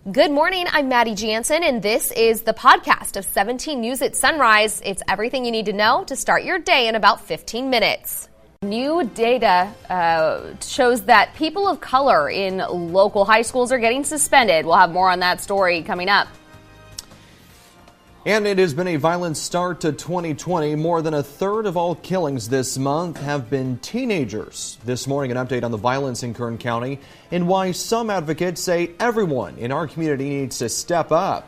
Good morning, I'm Maddie Jansen, and this is the podcast of 17 News at Sunrise. It's everything you need to know to start your day in about 15 minutes. New data shows that people of color in local high schools are getting suspended. We'll have more on that story coming up. And it has been a violent start to 2020. More than a third of all killings this month have been teenagers. This morning, an update on the violence in Kern County and why some advocates say everyone in our community needs to step up.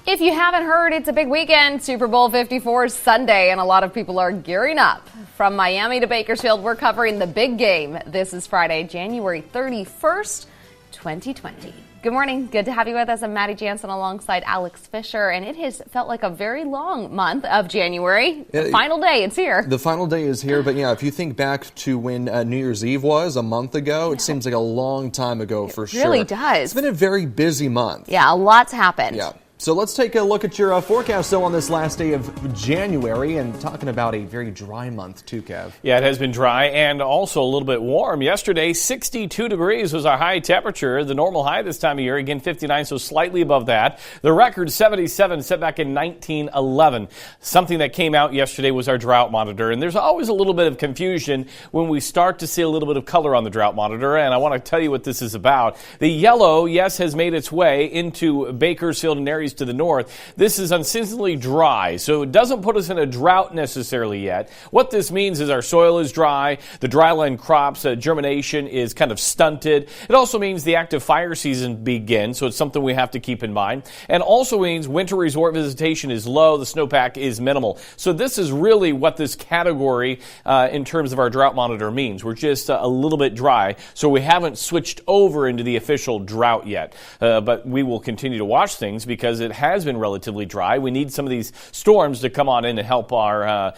If you haven't heard, it's a big weekend. Super Bowl 54 is Sunday, and a lot of people are gearing up. From Miami to Bakersfield, we're covering the big game. This is Friday, January 31st, 2020. Good morning. Good to have you with us. I'm Maddie Jansen alongside Alex Fisher, and it has felt like a very long month of January. The final day, it's here. The final day is here, but yeah, if you think back to when New Year's Eve was a month ago, it seems like a long time ago for sure. It really does. It's been a very busy month. Yeah, a lot's happened. Yeah. So let's take a look at your forecast, though, on this last day of January, and talking about a very dry month, too, Kev. Yeah, it has been dry and also a little bit warm. Yesterday, 62 degrees was our high temperature. The normal high this time of year, again, 59, so slightly above that. The record, 77, set back in 1911. Something that came out yesterday was our Drought Monitor, and there's always a little bit of confusion when we start to see a little bit of color on the Drought Monitor, and I want to tell you what this is about. The yellow, yes, has made its way into Bakersfield and areas to the north. This is unseasonably dry, so it doesn't put us in a drought necessarily yet. What this means is our soil is dry, the dryland crops germination is kind of stunted. It also means the active fire season begins, so it's something we have to keep in mind. And also means winter resort visitation is low, the snowpack is minimal. So this is really what this category in terms of our drought monitor means. We're just a little bit dry, so we haven't switched over into the official drought yet. But we will continue to watch things because it has been relatively dry. We need some of these storms to come on in and help our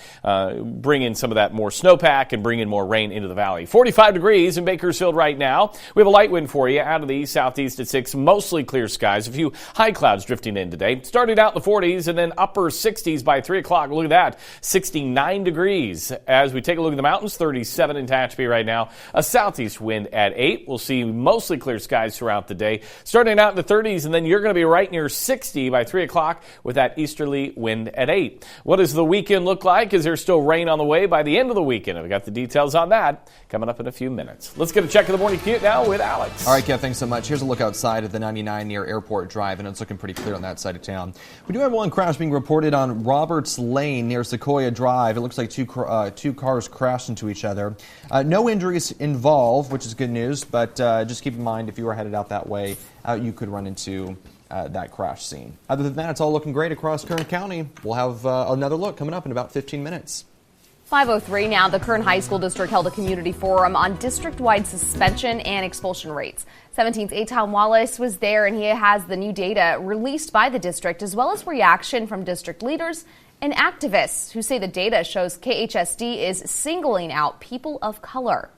bring in some of that more snowpack and bring in more rain into the valley. 45 degrees in Bakersfield right now. We have a light wind for you out of the east southeast at 6. Mostly clear skies. A few high clouds drifting in today. Started out in the 40s and then upper 60s by 3 o'clock. Look at that. 69 degrees. As we take a look at the mountains, 37 in Tehachapi right now. A southeast wind at 8. We'll see mostly clear skies throughout the day. Starting out in the 30s, and then you're going to be right near 60 by 3 o'clock with that easterly wind at 8. What does the weekend look like? Is there still rain on the way by the end of the weekend? We've got the details on that coming up in a few minutes. Let's get a check of the morning commute now with Alex. All right, Kev, thanks so much. Here's a look outside at the 99 near Airport Drive, and it's looking pretty clear on that side of town. We do have one crash being reported on Roberts Lane near Sequoia Drive. It looks like two cars crashed into each other. No injuries involved, which is good news, but just keep in mind if you are headed out that way, you could run into that crash scene. Other than that, it's all looking great across Kern County. We'll have another look coming up in about 15 minutes. 5:03 now. The Kern High School District held a community forum on district-wide suspension and expulsion rates. 17's Aton Wallace was there, and he has the new data released by the district, as well as reaction from district leaders and activists who say the data shows KHSD is singling out people of color.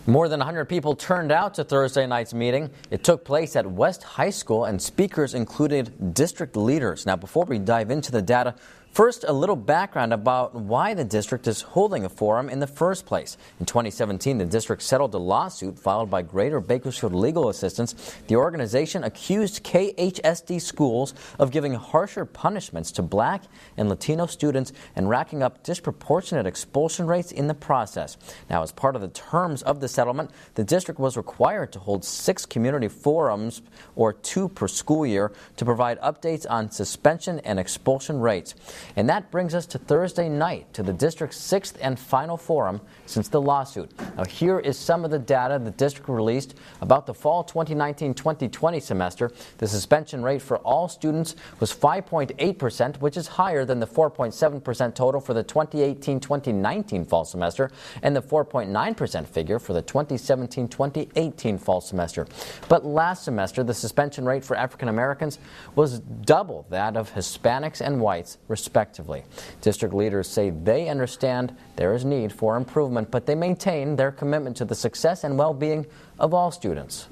More than 100 people turned out to Thursday night's meeting. It took place at West High School, and speakers included district leaders. Now, before we dive into the data, first, a little background about why the district is holding a forum in the first place. In 2017, the district settled a lawsuit filed by Greater Bakersfield Legal Assistance. The organization accused KHSD schools of giving harsher punishments to Black and Latino students and racking up disproportionate expulsion rates in the process. Now, as part of the terms of the settlement, the district was required to hold 6 community forums, or 2 per school year, to provide updates on suspension and expulsion rates. And that brings us to Thursday night, to the district's 6th and final forum since the lawsuit. Now, here is some of the data the district released about the fall 2019-2020 semester. The suspension rate for all students was 5.8%, which is higher than the 4.7% total for the 2018-2019 fall semester and the 4.9% figure for the 2017-2018 fall semester. But last semester, the suspension rate for African Americans was double that of Hispanics and whites, respectively. District leaders say they understand there is need for improvement, but they maintain their commitment to the success and well-being of all students.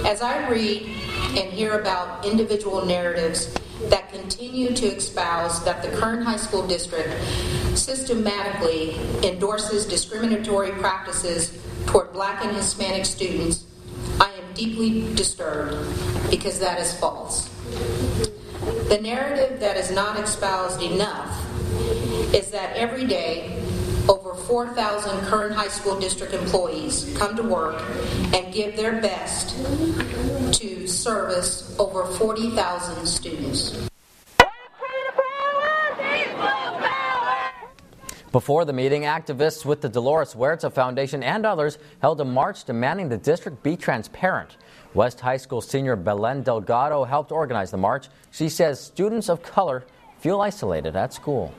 As I read and hear about individual narratives that continue to espouse that the Kern High School District systematically endorses discriminatory practices toward Black and Hispanic students, I am deeply disturbed because that is false. The narrative that is not espoused enough is that every day over 4,000 current high school district employees come to work and give their best to service over 40,000 students. Before the meeting, activists with the Dolores Huerta Foundation and others held a march demanding the district be transparent. West High School senior Belen Delgado helped organize the march. She says students of color feel isolated at school.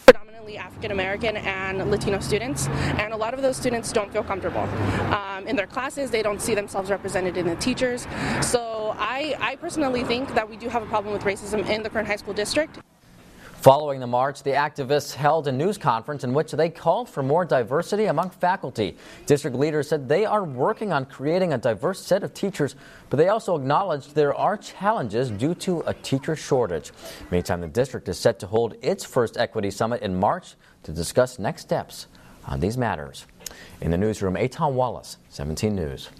Predominantly African American and Latino students, and a lot of those students don't feel comfortable in their classes. They don't see themselves represented in the teachers. So I personally think that we do have a problem with racism in the current high school district. Following the march, the activists held a news conference in which they called for more diversity among faculty. District leaders said they are working on creating a diverse set of teachers, but they also acknowledged there are challenges due to a teacher shortage. Meantime, the district is set to hold its first Equity Summit in March to discuss next steps on these matters. In the newsroom, Eitan Wallace, 17 News.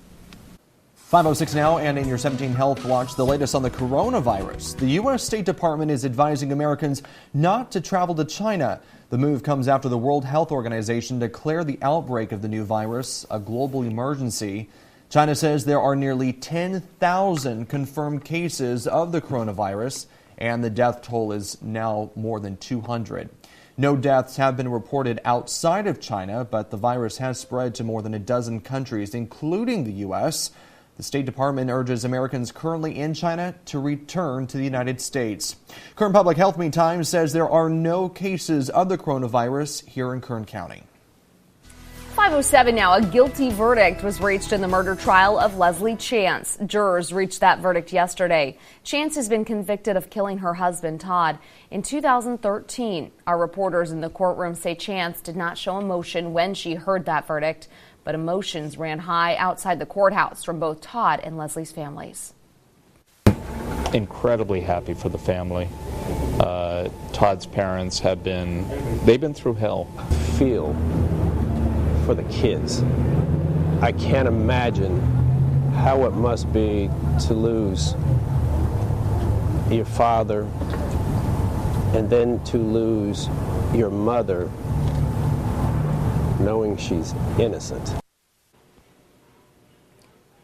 5:06 now, and in your 17 Health Watch, the latest on the coronavirus. The U.S. State Department is advising Americans not to travel to China. The move comes after the World Health Organization declared the outbreak of the new virus a global emergency. China says there are nearly 10,000 confirmed cases of the coronavirus, and the death toll is now more than 200. No deaths have been reported outside of China, but the virus has spread to more than a dozen countries, including the U.S. The State Department urges Americans currently in China to return to the United States. Kern Public Health, meantime, says there are no cases of the coronavirus here in Kern County. 5:07 now. A guilty verdict was reached in the murder trial of Leslie Chance. Jurors reached that verdict yesterday. Chance has been convicted of killing her husband, Todd, in 2013. Our reporters in the courtroom say Chance did not show emotion when she heard that verdict, but emotions ran high outside the courthouse from both Todd and Leslie's families. Incredibly happy for the family. Todd's parents they've been through hell. Feel for the kids. I can't imagine how it must be to lose your father and then to lose your mother knowing she's innocent.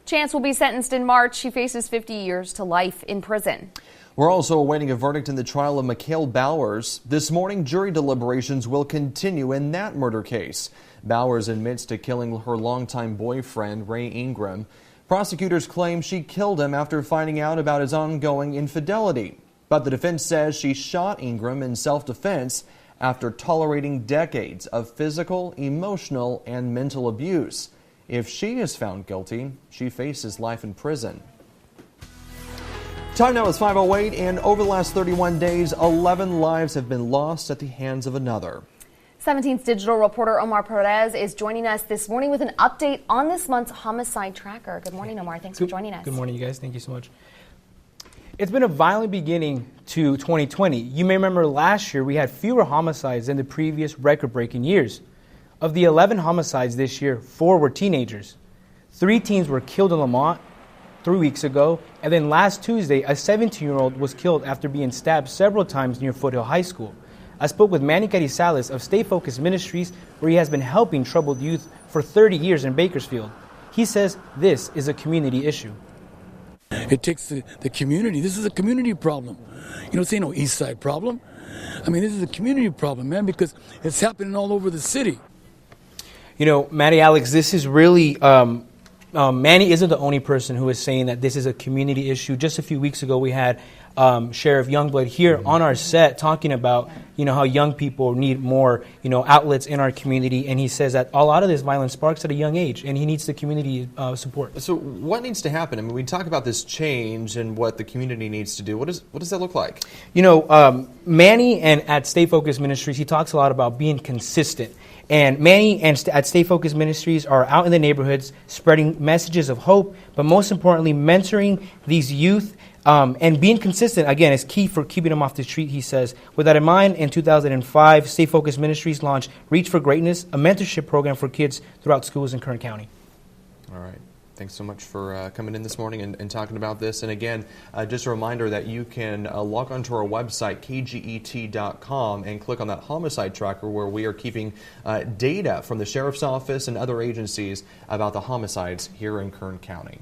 Chance will be sentenced in March. She faces 50 years to life in prison. We're also awaiting a verdict in the trial of Mikhail Bowers. This morning, jury deliberations will continue in that murder case. Bowers admits to killing her longtime boyfriend, Ray Ingram. Prosecutors claim she killed him after finding out about his ongoing infidelity. But the defense says she shot Ingram in self-defense after tolerating decades of physical, emotional, and mental abuse. If she is found guilty, she faces life in prison. Time now is 5:08, and over the last 31 days, 11 lives have been lost at the hands of another. 17's digital reporter Omar Perez is joining us this morning with an update on this month's Homicide Tracker. Good morning, Omar. Thanks for joining us. Good morning, you guys. Thank you so much. It's been a violent beginning to 2020. You may remember last year we had fewer homicides than the previous record-breaking years. Of the 11 homicides this year, 4 were teenagers. 3 teens were killed in Lamont 3 weeks ago, and then last Tuesday, a 17-year-old was killed after being stabbed several times near Foothill High School. I spoke with Manny Carizales of Stay Focused Ministries, where he has been helping troubled youth for 30 years in Bakersfield. He says this is a community issue. It takes the community. This is a community problem. You know, this ain't no East Side problem. I mean, this is a community problem, man, because it's happening all over the city. You know, Manny, Alex, this is really, Manny isn't the only person who is saying that this is a community issue. Just a few weeks ago, we had Sheriff Youngblood here on our set talking about, you know, how young people need more, you know, outlets in our community. And he says that a lot of this violence sparks at a young age, and he needs the community support. So what needs to happen? I mean, we talk about this change and what the community needs to do. What does that look like? You know, Manny and at Stay Focused Ministries, he talks a lot about being consistent. And Manny and at Stay Focused Ministries are out in the neighborhoods spreading messages of hope, but most importantly, mentoring these youth and being consistent, again, is key for keeping them off the street, he says. With that in mind, in 2005, Stay Focused Ministries launched Reach for Greatness, a mentorship program for kids throughout schools in Kern County. All right. Thanks so much for coming in this morning and talking about this. And again, just a reminder that you can log onto our website, kget.com, and click on that Homicide Tracker, where we are keeping data from the Sheriff's Office and other agencies about the homicides here in Kern County.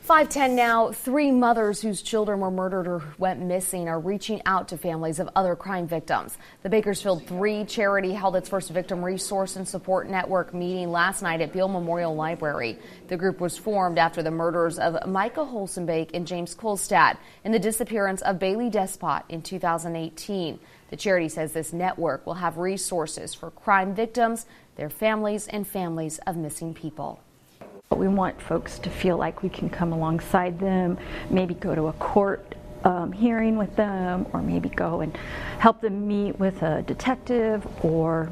5:10 now. 3 mothers whose children were murdered or went missing are reaching out to families of other crime victims. The Bakersfield 3 charity held its first victim resource and support network meeting last night at Beale Memorial Library. The group was formed after the murders of Micah Holsenbake and James Kolstad and the disappearance of Bailey Despot in 2018. The charity says this network will have resources for crime victims, their families, and families of missing people. We want folks to feel like we can come alongside them, maybe go to a court hearing with them, or maybe go and help them meet with a detective or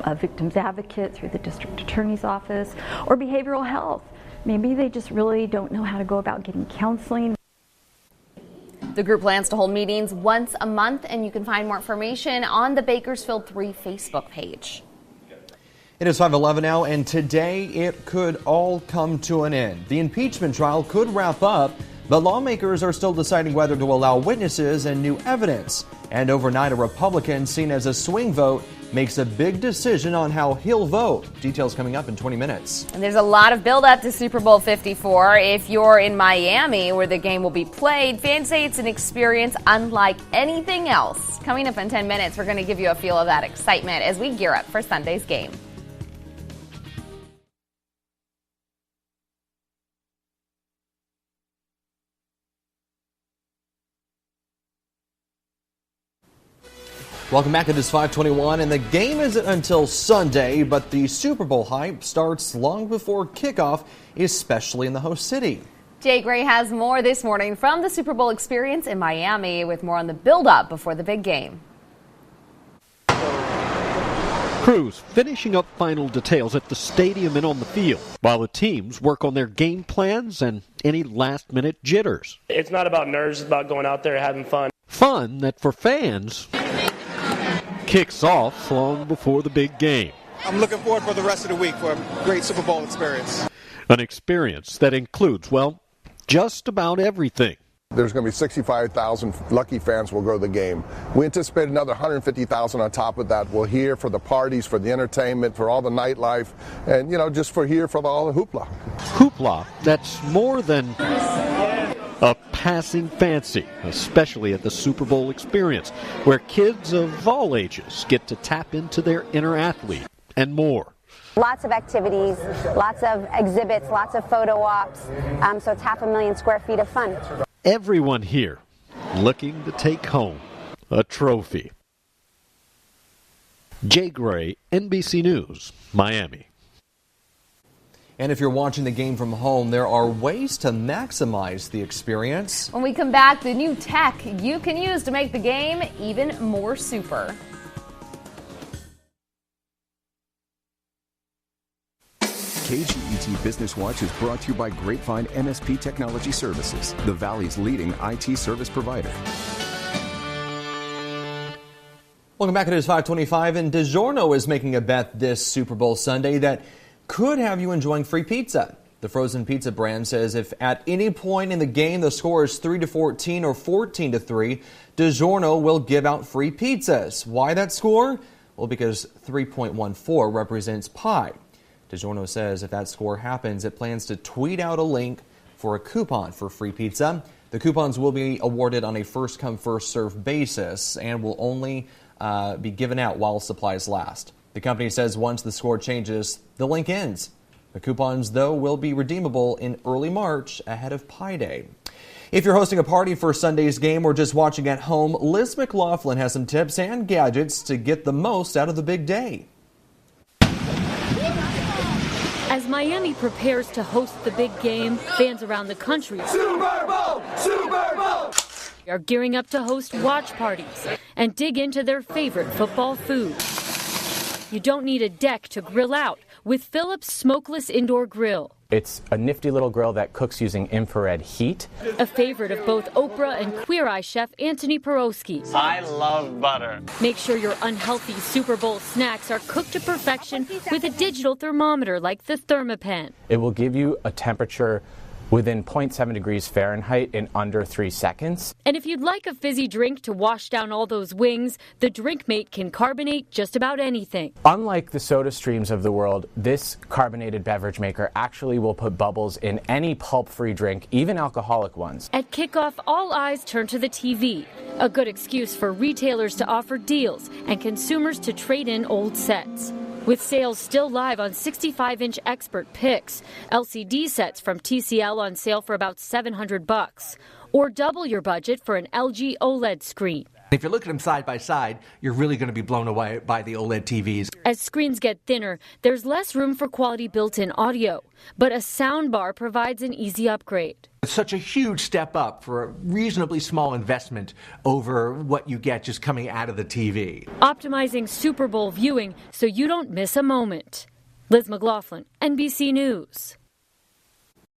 a victim's advocate through the district attorney's office, or behavioral health. Maybe they just really don't know how to go about getting counseling. The group plans to hold meetings once a month, and you can find more information on the Bakersfield 3 Facebook page. It is 5:11 now, and today it could all come to an end. The impeachment trial could wrap up, but lawmakers are still deciding whether to allow witnesses and new evidence. And overnight, a Republican seen as a swing vote makes a big decision on how he'll vote. Details coming up in 20 minutes. And there's a lot of build-up to Super Bowl 54. If you're in Miami, where the game will be played, fans say it's an experience unlike anything else. Coming up in 10 minutes, we're going to give you a feel of that excitement as we gear up for Sunday's game. Welcome back. It is 5:21, and the game isn't until Sunday, but the Super Bowl hype starts long before kickoff, especially in the host city. Jay Gray has more this morning from the Super Bowl experience in Miami with more on the build-up before the big game. Crews finishing up final details at the stadium and on the field, while the teams work on their game plans and any last-minute jitters. It's not about nerves, it's about going out there and having fun. Fun that for fans kicks off long before the big game. I'm looking forward for the rest of the week for a great Super Bowl experience. An experience that includes, well, just about everything. There's going to be 65,000 lucky fans will go to the game. We anticipate another 150,000 on top of that. We'll hear for the parties, for the entertainment, for all the nightlife, and, just for all the hoopla. Hoopla that's more than a passing fancy, especially at the Super Bowl experience, where kids of all ages get to tap into their inner athlete and more. Lots of activities, lots of exhibits, lots of photo ops, so it's 500,000 square feet of fun. Everyone here looking to take home a trophy. Jay Gray, NBC News, Miami. And if you're watching the game from home, there are ways to maximize the experience. When we come back, the new tech you can use to make the game even more super. KGET Business Watch is brought to you by Grapevine MSP Technology Services, the Valley's leading IT service provider. Welcome back. It is 5:25, and DiGiorno is making a bet this Super Bowl Sunday that could have you enjoying free pizza. The frozen pizza brand says if at any point in the game the score is 3-14 or 14-3, DiGiorno will give out free pizzas. Why that score? Well, because 3.14 represents pi. DiGiorno says if that score happens, it plans to tweet out a link for a coupon for free pizza. The coupons will be awarded on a first-come, first-served basis and will only be given out while supplies last. The company says once the score changes, the link ends. The coupons, though, will be redeemable in early March ahead of Pi Day. If you're hosting a party for Sunday's game or just watching at home, Liz McLaughlin has some tips and gadgets to get the most out of the big day. As Miami prepares to host the big game, fans around the country are gearing up to host watch parties and dig into their favorite football food. You don't need a deck to grill out with Phillips Smokeless Indoor Grill. It's a nifty little grill that cooks using infrared heat. A favorite of both Oprah and Queer Eye chef Anthony Porowski. I love butter. Make sure your unhealthy Super Bowl snacks are cooked to perfection with a digital thermometer like the ThermaPen. It will give you a temperature within 0.7 degrees Fahrenheit in under 3 seconds. And if you'd like a fizzy drink to wash down all those wings, the DrinkMate can carbonate just about anything. Unlike the soda streams of the world, this carbonated beverage maker actually will put bubbles in any pulp-free drink, even alcoholic ones. At kickoff, all eyes turn to the TV, a good excuse for retailers to offer deals and consumers to trade in old sets. With sales still live on 65-inch Expert picks, LCD sets from TCL on sale for about $700, or double your budget for an LG OLED screen. If you're looking at them side by side, you're really going to be blown away by the OLED TVs. As screens get thinner, there's less room for quality built-in audio, but a soundbar provides an easy upgrade. It's such a huge step up for a reasonably small investment over what you get just coming out of the TV. Optimizing Super Bowl viewing so you don't miss a moment. Liz McLaughlin, NBC News.